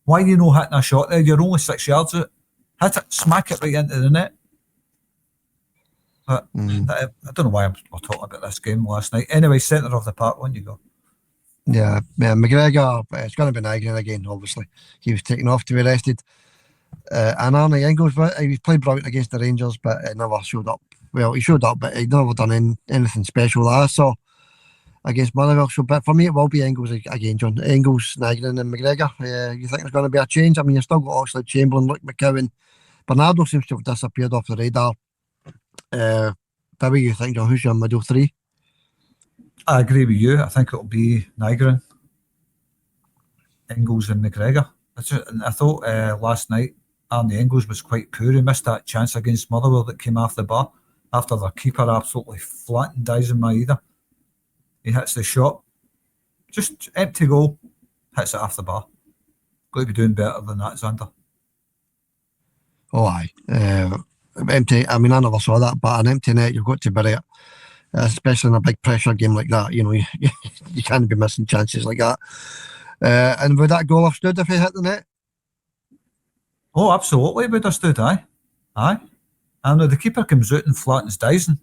Why are you not hitting a shot there? You're only 6 yards out. Hit it, smack it right into the net. But I don't know why we're talking about this game last night. Anyway, centre of the park, on you go. Yeah, McGregor, it's going to be Nigel again, obviously. He was taken off to be arrested. And Arnie Ingles, he played brilliant against the Rangers, but he never showed up. Well, he showed up, but he'd never done anything special that I saw against Motherwell. So, but for me, it will be Ingles again, John. Ingles, Nigel and McGregor. You think there's going to be a change? I mean, you've still got Oxlade, Chamberlain, Luke McCowan. Bernardo seems to have disappeared off the radar. But what do you think, John? Who's your middle three? I agree with you. I think it'll be Nygren. Ingles and McGregor. I thought last night Arnie Ingles was quite poor. He missed that chance against Motherwell that came off the bar after their keeper absolutely flattened Dyson Maeda. He hits the shot, just empty goal, hits it off the bar. Got to be doing better than that, Xander. Oh, aye. Empty. I mean, I never saw that, but an empty net, you've got to bury it. Especially in a big pressure game like that, you can't be missing chances like that. And would that goal have stood if he hit the net? Oh, absolutely, it would have stood, aye. And the keeper comes out and flattens Dyson.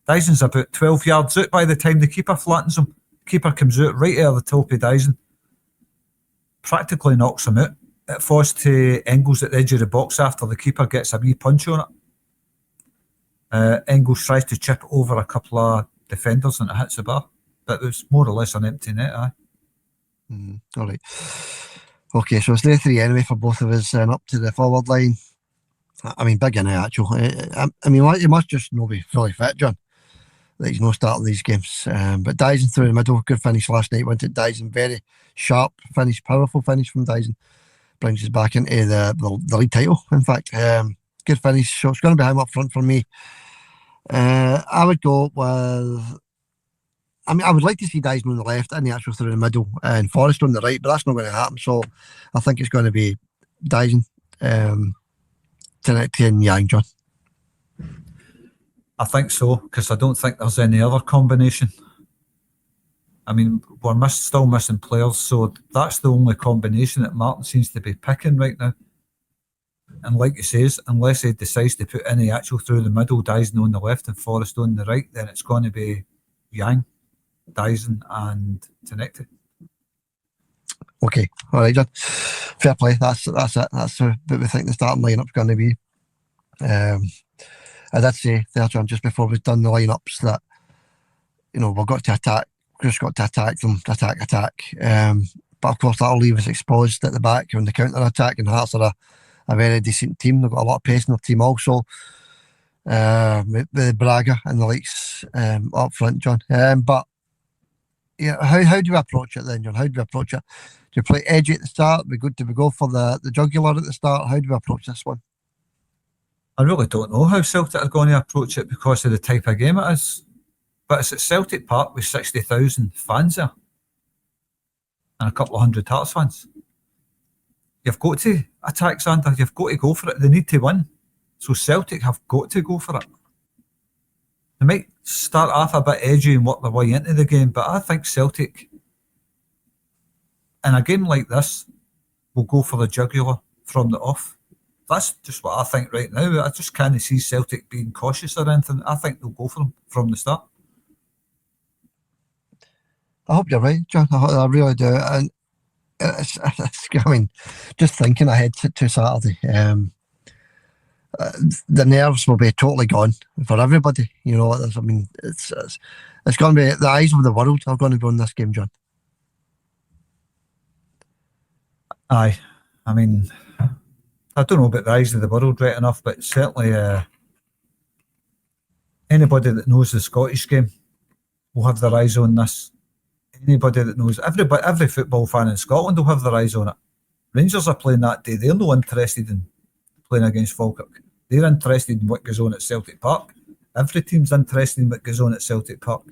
Dyson's about 12 yards out by the time the keeper flattens him. The keeper comes out right out of the top of Dyson, practically knocks him out. It falls to Engels at the edge of the box after the keeper gets a wee punch on it. Engels tries to chip over a couple of defenders and it hits the bar. But it was more or less an empty net, aye. All right. Okay, so it's the 3 anyway for both of us and up to the forward line. I mean, big in it, actually. I mean, you must just not be fully fit, John. That he's no starting these games. But Dyson through the middle, good finish last night. Went at Dyson, very sharp finish, powerful finish from Dyson. Brings us back into the league title, in fact. Good finish. So it's going to be him up front for me. I would go with... I mean, I would like to see Dyson on the left and the actual through the middle and Forrest on the right, but that's not going to happen. So I think it's going to be Dyson, Tinnick and Yang, John. I think so, because I don't think there's any other combination. I mean, we're still missing players, so that's the only combination that Martin seems to be picking right now. And like he says, unless he decides to put any actual through the middle, Dyson on the left and Forrest on the right, then it's going to be Yang, Dyson and Tinnick. Okay, all right, John. Fair play. That's it. That's what we think the starting lineup's going to be. I did say there, John, just before we've done the lineups that we've got to attack. We've just got to attack them, attack. But of course that'll leave us exposed at the back on the counter attack. And Hearts are a very decent team. They've got a lot of pace in their team also. With Braga and the likes up front, John. But yeah, how do we approach it then, John? How do we approach it? Do we play edgy at the start? Do we go for the jugular at the start? How do we approach this one? I really don't know how Celtic are going to approach it because of the type of game it is. But it's at Celtic Park with 60,000 fans there and a couple of hundred Hearts fans. You've got to attack, Xander. You've got to go for it. They need to win. So Celtic have got to go for it. They might start off a bit edgy and work their way into the game, but I think Celtic, in a game like this, will go for the jugular from the off. That's just what I think right now. I just can't see Celtic being cautious or anything. I think they'll go for them from the start. I hope you're right, John. I really do. And I mean, just thinking ahead to Saturday, the nerves will be totally gone for everybody. I mean, it's going to be the eyes of the world are going to be on this game, John. Aye, I mean, I don't know about the eyes of the world right enough, but certainly anybody that knows the Scottish game will have their eyes on this. Anybody that knows, every football fan in Scotland will have their eyes on it. Rangers are playing that day. They're not interested in playing against Falkirk. They're interested in what goes on at Celtic Park. Every team's interested in what goes on at Celtic Park.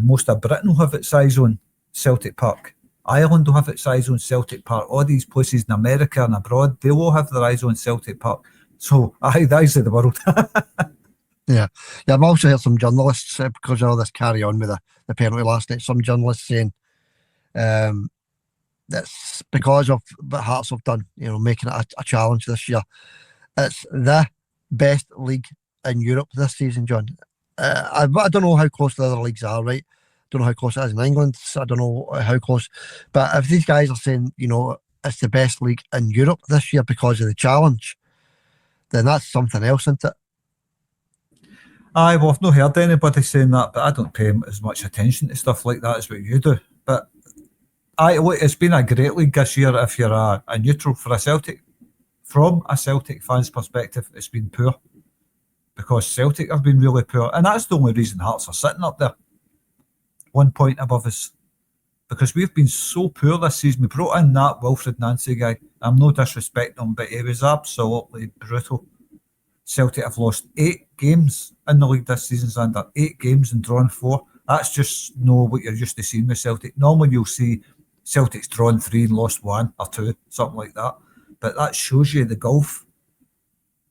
Most of Britain will have its eyes on Celtic Park. Ireland will have its eyes on Celtic Park. All these places in America and abroad, they will have their eyes on Celtic Park. So, the eyes of the world. Yeah, I've also heard some journalists, because of all this carry on with the penalty last night, some journalists saying that's because of what Hearts have done, making it a challenge this year. It's the best league in Europe this season, John. I don't know how close the other leagues are, right? Don't know how close it is in England. I don't know how close. But if these guys are saying, it's the best league in Europe this year because of the challenge, then that's something else, isn't it? Aye, well, I've not heard anybody saying that, but I don't pay as much attention to stuff like that as what you do. But it's been a great league this year if you're a neutral for a Celtic. From a Celtic fan's perspective, it's been poor because Celtic have been really poor, and that's the only reason Hearts are sitting up there, 1 point above us. because we've been so poor this season. We brought in that Wilfred Nancy guy. I'm no disrespecting him, but he was absolutely brutal. Celtic have lost 8 games in the league this season, Xander. 8 games and drawn 4. That's just not what you're used to seeing with Celtic. Normally you'll see Celtic's drawn 3 and lost 1 or 2, something like that. But that shows you the gulf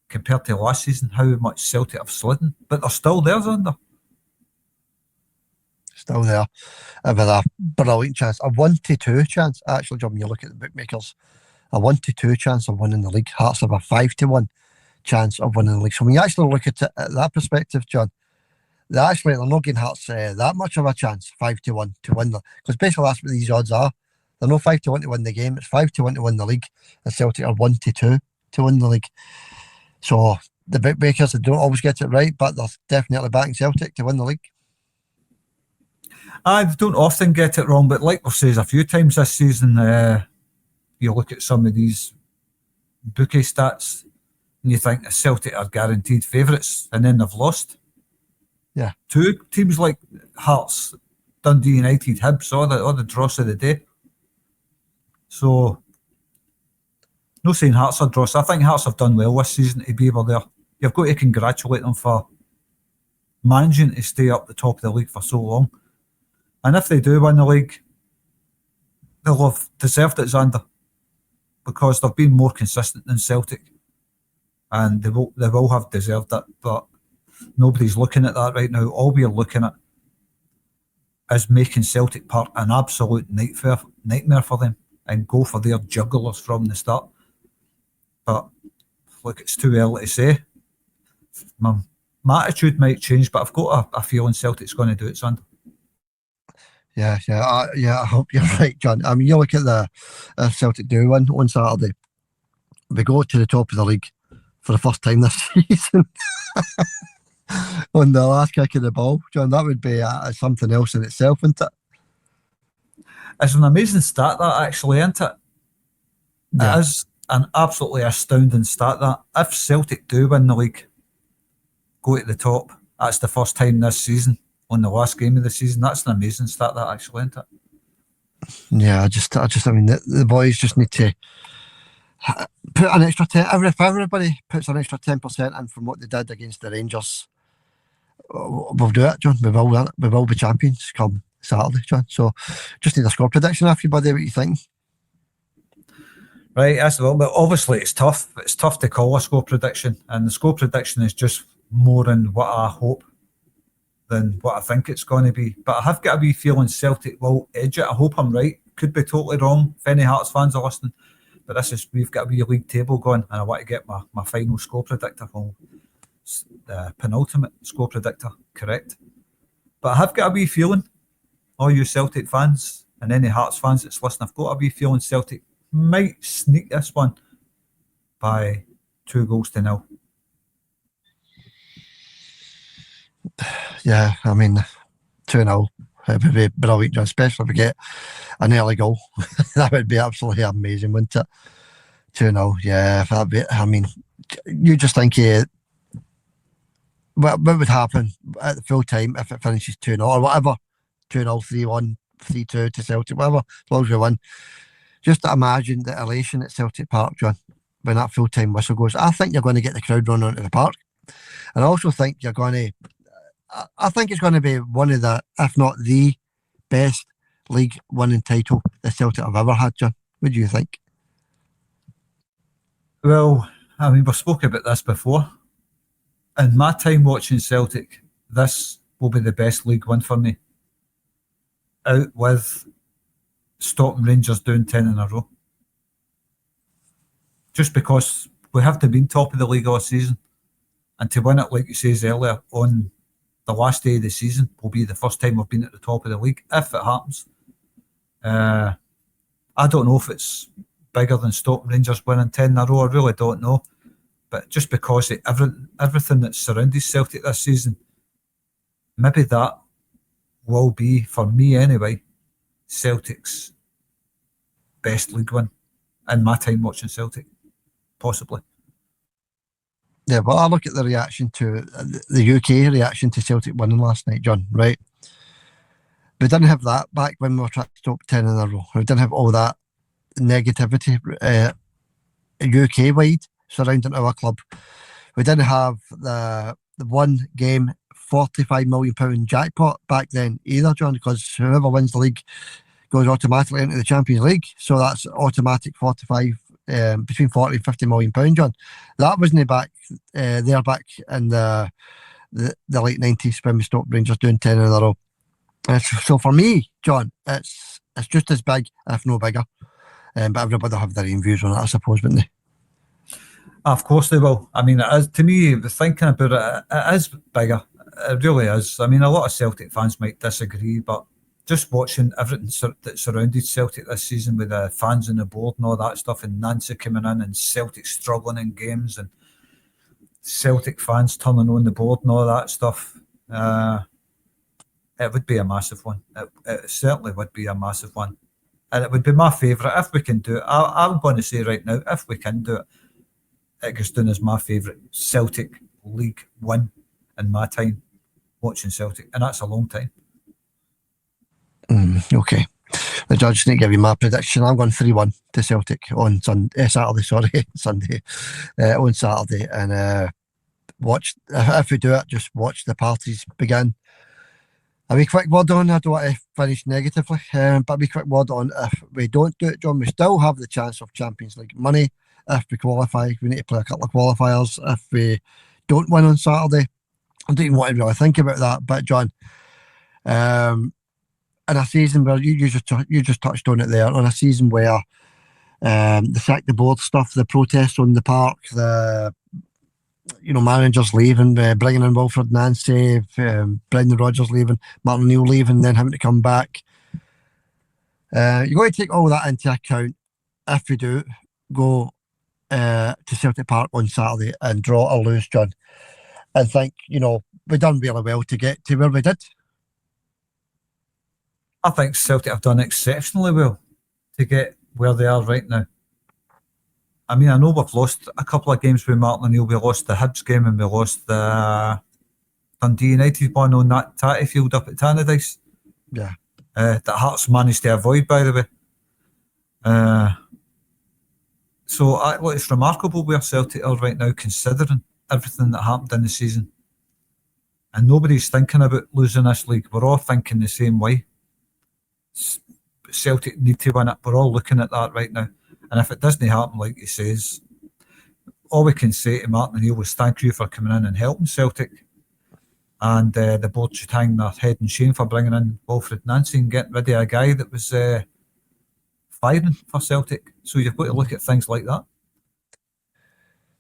compared to last season, how much Celtic have slidden. But they're still there, Xander. Still there. With a brilliant chance. A 1-2 chance. Actually, John, when you look at the bookmakers, a 1-2 chance of winning the league. Hearts have a 5-1 chance of winning the league. So when you actually look at it at that perspective, John, they're not giving Hearts that much of a chance, 5-1 to win the, because basically that's what these odds are. They're not 5-1 to win the game, it's 5-1 to win the league, and Celtic are 1-2 to win the league. So the bookmakers, they don't always get it right, but they're definitely backing Celtic to win the league. I don't often get it wrong, but like we've said a few times this season, you look at some of these bookie stats and you think the Celtic are guaranteed favourites, and then they've lost. Yeah. 2 teams like Hearts, Dundee United, Hibs, all the dross of the day. So, no saying Hearts are dross. I think Hearts have done well this season to be able there. You've got to congratulate them for managing to stay up the top of the league for so long. And if they do win the league, they'll have deserved it, Xander, because they've been more consistent than Celtic, and they will have deserved it. But nobody's looking at that right now. All we're looking at is making Celtic Park an absolute nightmare for them and go for their jugglers from the start. But look, it's too early to say. My attitude might change, but I've got a feeling Celtic's going to do it, Xander. Yeah, I hope you're right, John. I mean, you look at the Celtic do win on Saturday. We go to the top of the league for the first time this season on the last kick of the ball, John. That would be something else in itself, isn't it? It's an amazing stat, that actually, isn't it? Yeah. It is an absolutely astounding stat, that if Celtic do win the league, go to the top, that's the first time this season. On the last game of the season, that's an amazing stat, that actually, isn't it? Yeah, I mean, the boys just need to put an extra 10. If everybody puts an extra 10% in from what they did against the Rangers, we'll do it, John. We will be champions come Saturday, John. So, just need a score prediction, everybody. What you think? Right, that's well, but obviously it's tough. It's tough to call a score prediction, and the score prediction is just more in what I hope than what I think it's going to be. But I have got a wee feeling Celtic will edge it. I hope I'm right. Could be totally wrong if any Hearts fans are listening. But we've got a wee league table going, and I want to get my final score predictor, the penultimate score predictor, correct. But I have got a wee feeling, all you Celtic fans and any Hearts fans that's listening, I've got a wee feeling Celtic might sneak this one by 2-0. Yeah, I mean, 2-0. It would be brilliant, especially if we get an early goal. That would be absolutely amazing, wouldn't it? 2-0, yeah. I mean, you just think, what would happen at the full time if it finishes 2-0 or whatever? 2-0, 3-1, 3-2 to Celtic, whatever, as long as we win. Just to imagine the elation at Celtic Park, John, when that full time whistle goes. I think you're going to get the crowd running onto the park. And I also think you're going to, I think it's going to be one of the, if not the best league winning title the Celtic have ever had, John. What do you think? Well, I mean, we've spoken about this before. In my time watching Celtic, this will be the best league win for me. Out with stopping Rangers doing 10 in a row. Just because we have to be top of the league all season. And to win it, like you says earlier, on the last day of the season will be the first time we've been at the top of the league, if it happens. I don't know if it's bigger than stopping Rangers winning 10 in a row. I really don't know. But just because of everything that surrounded Celtic this season, maybe that will be, for me anyway, Celtic's best league win in my time watching Celtic, possibly. Yeah, but I look at the reaction to the UK reaction to Celtic winning last night, John, right? We didn't have that back when we were trying to stop 10 in a row. We didn't have all that negativity UK wide surrounding our club. We didn't have the one game £45 million jackpot back then either, John, because whoever wins the league goes automatically into the Champions League. So that's automatic 45, between 40 and £50 million, John. That wasn't back there back in the late 90s when we stopped Rangers doing 10 in a row. So for me, John, it's just as big, if no bigger. But everybody will have their own views on it, I suppose, wouldn't they? Of course they will. I mean, it is, to me, thinking about it, it is bigger. It really is. I mean, a lot of Celtic fans might disagree, but just watching everything that surrounded Celtic this season with the fans on the board and all that stuff, and Nancy coming in and Celtic struggling in games and Celtic fans turning on the board and all that stuff, it would be a massive one. It certainly would be a massive one. And it would be my favourite if we can do it. I'm going to say right now, if we can do it, it goes down as my favourite Celtic League win in my time watching Celtic, and that's a long time. Okay. The judge didn't give you my prediction. I'm going 3-1 to Celtic on Saturday, Sunday, on Saturday. And watch, if we do it, just watch the parties begin. A wee quick word on, I don't want to finish negatively, but a wee quick word on, if we don't do it, John, we still have the chance of Champions League money. If we qualify, we need to play a couple of qualifiers. If we don't win on Saturday, I don't even want to really think about that. But John, in a season where you just touched on it there, on a season where the sack the board stuff, the protests on the park, the managers leaving, bringing in Wilfred Nancy, Brendan Rodgers leaving, Martin O'Neill leaving, then having to come back. You've got to take all that into account. If we do go to Celtic Park on Saturday and draw or lose, John, and think, we've done really well to get to where we did. I think Celtic have done exceptionally well to get where they are right now. I mean, I know we've lost a couple of games with Martin O'Neill. We lost the Hibs game and we lost the Dundee United one on that tatty field up at Tannadice. Yeah. That Hearts managed to avoid, by the way. So it's remarkable where Celtic are right now, considering everything that happened in the season. And nobody's thinking about losing this league. We're all thinking the same way. Celtic need to win it. We're all looking at that right now. And if it doesn't happen, like he says, all we can say to Martin O'Neill is thank you for coming in and helping Celtic. And the board should hang their head in shame for bringing in Wilfred Nancy and getting rid of a guy that was firing for Celtic. So you've got to look at things like that.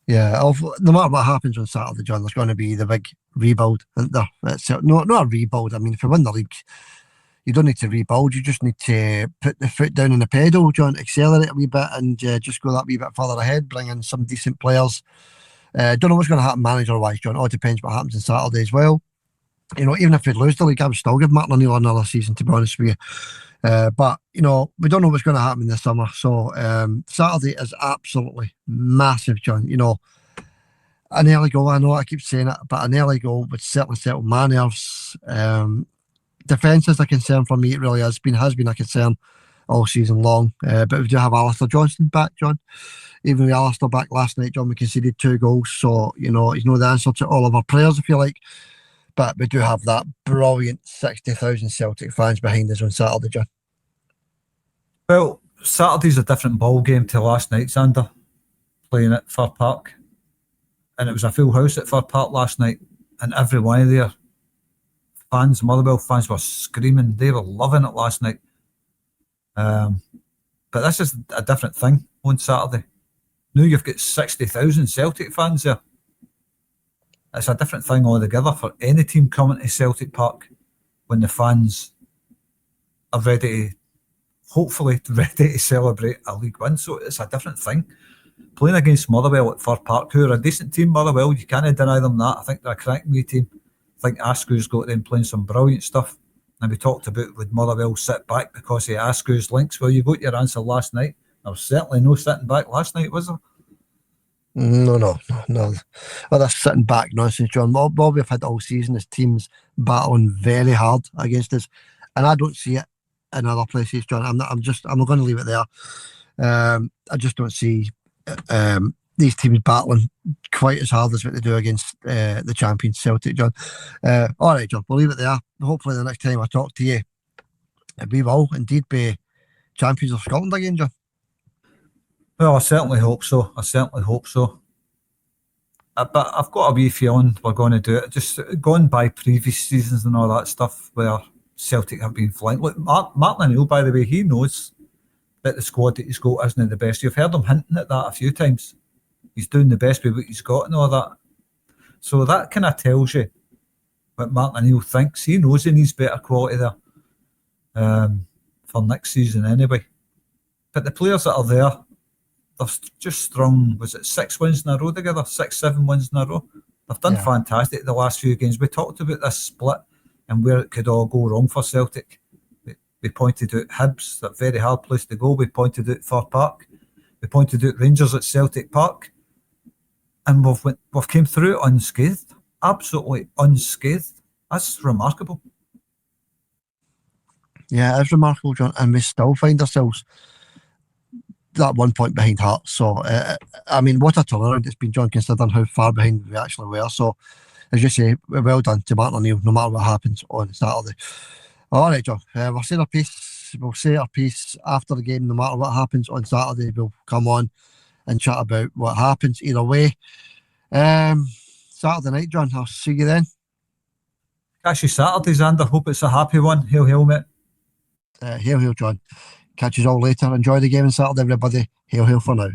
Yeah, no matter what happens on Saturday, John, there's going to be the big rebuild, isn't there? Not a rebuild. I mean, if you win the league, you don't need to rebuild. You just need to put the foot down on the pedal, John, accelerate a wee bit and just go that wee bit further ahead, bring in some decent players. Don't know what's going to happen manager-wise, John. All depends what happens on Saturday as well. Even if we lose the league, I would still give Martin O'Neill another season, to be honest with you. But, we don't know what's going to happen this summer. So Saturday is absolutely massive, John. An early goal, I know I keep saying it, but an early goal would certainly settle my nerves. Defence is a concern for me. It really has been a concern all season long. But we do have Alistair Johnston back, John. Even with Alistair back last night, John, we conceded 2 goals. So, he's not the answer to all of our players, if you like. But we do have that brilliant 60,000 Celtic fans behind us on Saturday, John. Well, Saturday's a different ball game to last night, Xander, playing at Fir Park. And it was a full house at Fir Park last night. And every one of their fans, Motherwell fans, were screaming. They were loving it last night. But this is a different thing on Saturday. Now you've got 60,000 Celtic fans there. It's a different thing altogether for any team coming to Celtic Park when the fans are hopefully ready to celebrate a league win. So it's a different thing. Playing against Motherwell at Fir Park, who are a decent team, Motherwell, you can't deny them that. I think they're a cracking wee team. I think Askew's got them playing some brilliant stuff. And we talked about would Motherwell sit back because of Askew's links. Well, you got your answer last night. There was certainly no sitting back last night, was there? No. Well, that's sitting back nonsense, John. What we've had all season is teams battling very hard against us and I don't see it in other places, John. I'm going to leave it there. I just don't see these teams battling quite as hard as what they do against the champions Celtic, John. All right, John, we'll leave it there. Hopefully the next time I talk to you, we will indeed be champions of Scotland again, John. Well, I certainly hope so. But I've got a wee feeling we're going to do it. Just going by previous seasons and all that stuff where Celtic have been flying. Look, Martin O'Neill, by the way, he knows that the squad that he's got isn't the best. You've heard him hinting at that a few times. He's doing the best with what he's got and all that. So that kind of tells you what Martin O'Neill thinks. He knows he needs better quality there for next season anyway. But the players that are there, they've just strung, was it 6 wins in a row together? 6-7 wins in a row. They've done fantastic the last few games. We talked about this split and where it could all go wrong for Celtic. We pointed out Hibs, that very hard place to go. We pointed out Fir Park. We pointed out Rangers at Celtic Park. And we've came through it unscathed. Absolutely unscathed. That's remarkable. Yeah, it's remarkable, John. And we still find ourselves that 1 point behind Hearts. So, I mean, what a turnaround it's been, John, considering how far behind we actually were. So, as you say, well done to Martin O'Neill, no matter what happens on Saturday. All right, John, we'll say our piece. We'll say our piece after the game, no matter what happens on Saturday. We'll come on and chat about what happens either way. Saturday night, John, I'll see you then. Catch you Saturday, Xander. Hope it's a happy one. Hail, hail, mate. Hail, hail, John. Catch you all later. Enjoy the game on Saturday, everybody. Hail, hail for now.